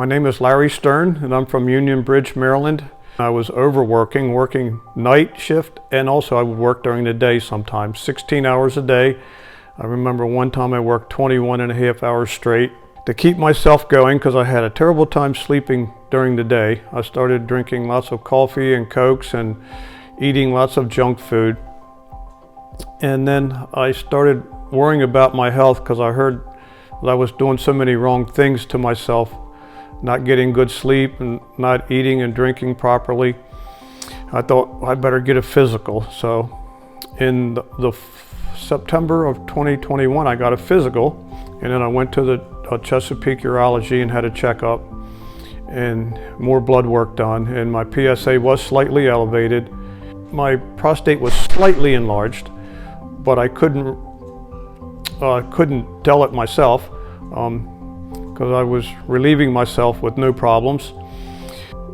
My name is Larry Stern, and I'm from Union Bridge, Maryland. I was overworking, working night shift, and also I would work during the day sometimes, 16 hours a day. I remember one time I worked 21 and a half hours straight. To keep myself going, because I had a terrible time sleeping during the day, I started drinking lots of coffee and Cokes and eating lots of junk food. And then I started worrying about my health because I heard that I was doing so many wrong things to myself, not getting good sleep and not eating and drinking properly. I thought I better get a physical. So in the September of 2021, I got a physical, and then I went to the Chesapeake Urology and had a checkup and more blood work done, and my PSA was slightly elevated. My prostate was slightly enlarged, but I couldn't tell it myself because I was relieving myself with no problems.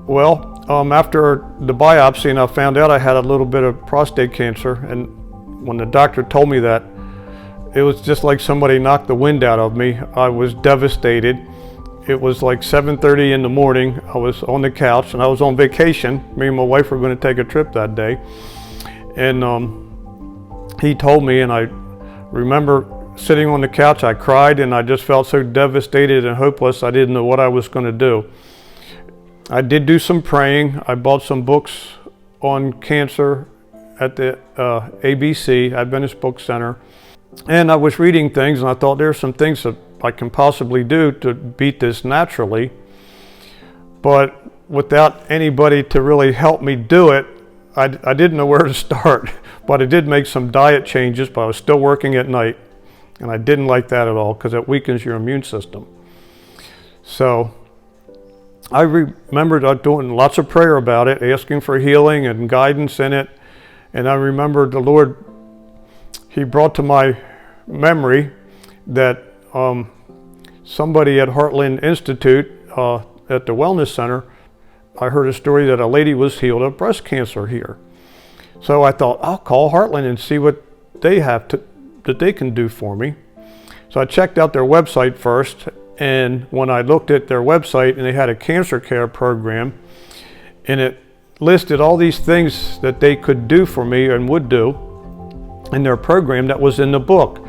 Well, after the biopsy, and I found out I had a little bit of prostate cancer, and when the doctor told me that, it was just like somebody knocked the wind out of me. I was devastated. It was like 7:30 in the morning. I was on the couch and I was on vacation. Me and my wife were going to take a trip that day. And he told me, and I remember sitting on the couch, I cried, and I just felt so devastated and hopeless. I didn't know what I was going to do. I did do some praying. I bought some books on cancer at the ABC, Adventist Book Center. And I was reading things, and I thought there are some things that I can possibly do to beat this naturally. But without anybody to really help me do it, I didn't know where to start. But I did make some diet changes, but I was still working at night. And I didn't like that at all because it weakens your immune system. So I remembered doing lots of prayer about it, asking for healing and guidance in it. And I remembered the Lord, He brought to my memory that somebody at Heartland Institute at the Wellness Center, I heard a story that a lady was healed of breast cancer here. So I thought, I'll call Heartland and see what they have that they can do for me. So I checked out their website first, and when I looked at their website, and they had a cancer care program, and it listed all these things that they could do for me and would do in their program that was in the book.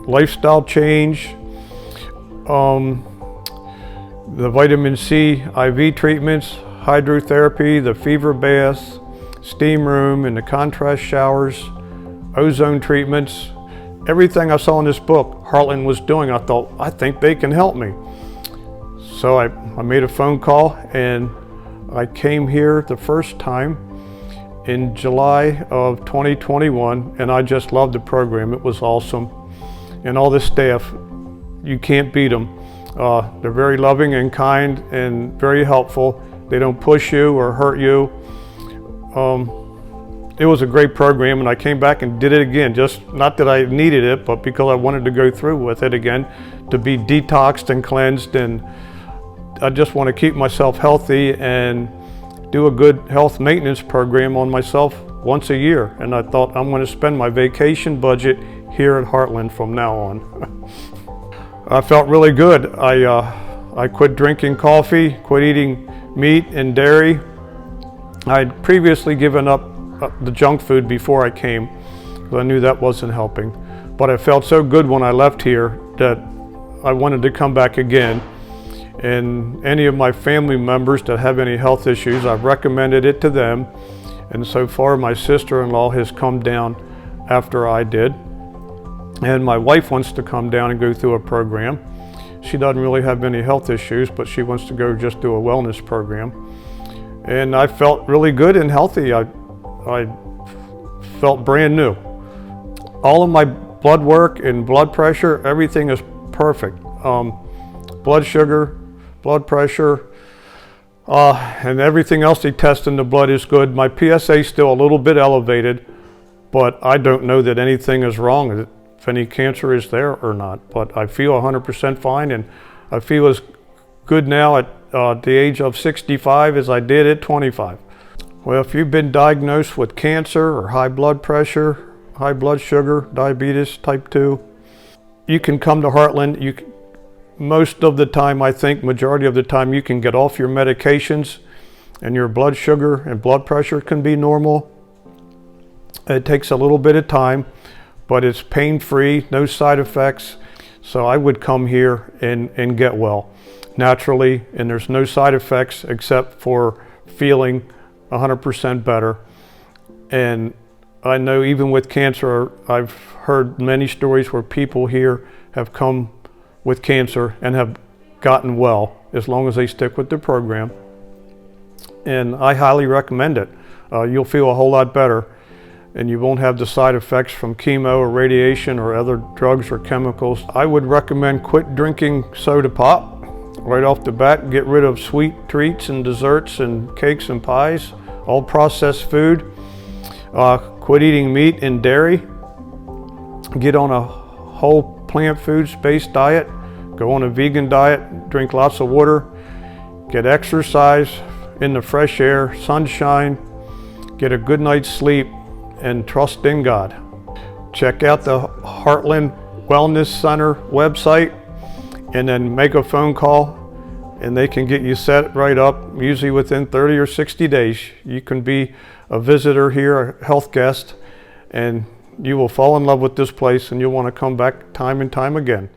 Lifestyle change, the vitamin C IV treatments, hydrotherapy, the fever baths, steam room and the contrast showers, ozone treatments. Everything I saw in this book Heartland was doing, I thought, I think they can help me. So I made a phone call, and I came here the first time in July of 2021, and I just loved the program. It was awesome. And all the staff, you can't beat them. They're very loving and kind and very helpful. They don't push you or hurt you. It was a great program, and I came back and did it again, just not that I needed it, but because I wanted to go through with it again, to be detoxed and cleansed, and I just want to keep myself healthy and do a good health maintenance program on myself once a year. And I thought, I'm going to spend my vacation budget here at Heartland from now on. I felt really good. I quit drinking coffee, quit eating meat and dairy. I'd previously given up the junk food before I came, because I knew that wasn't helping. But I felt so good when I left here that I wanted to come back again. And any of my family members that have any health issues, I've recommended it to them. And so far, my sister-in-law has come down after I did. And my wife wants to come down and go through a program. She doesn't really have any health issues, but she wants to go just do a wellness program. And I felt really good and healthy. I felt brand new. All of my blood work and blood pressure, everything is perfect. Blood sugar, blood pressure, and everything else they test in the blood is good. My PSA is still a little bit elevated, but I don't know that anything is wrong, if any cancer is there or not. But I feel 100% fine, and I feel as good now at the age of 65 as I did at 25. Well, if you've been diagnosed with cancer or high blood pressure, high blood sugar, diabetes type 2, you can come to Heartland. most of the time, I think majority of the time, you can get off your medications and your blood sugar and blood pressure can be normal. It takes a little bit of time, but it's pain-free, no side effects. So I would come here and get well naturally, and there's no side effects except for feeling 100% better. And I know even with cancer, I've heard many stories where people here have come with cancer and have gotten well as long as they stick with the program. And I highly recommend it. You'll feel a whole lot better, and you won't have the side effects from chemo or radiation or other drugs or chemicals. I would recommend quit drinking soda pop right off the bat. Get rid of sweet treats and desserts and cakes and pies, all processed food. Quit eating meat and dairy. Get on a whole plant foods-based diet. Go on a vegan diet. Drink lots of water. Get exercise in the fresh air, sunshine. Get a good night's sleep and trust in God. Check out the Heartland Wellness Center website and then make a phone call and they can get you set right up, usually within 30 or 60 days. You can be a visitor here, a health guest, and you will fall in love with this place and you'll want to come back time and time again.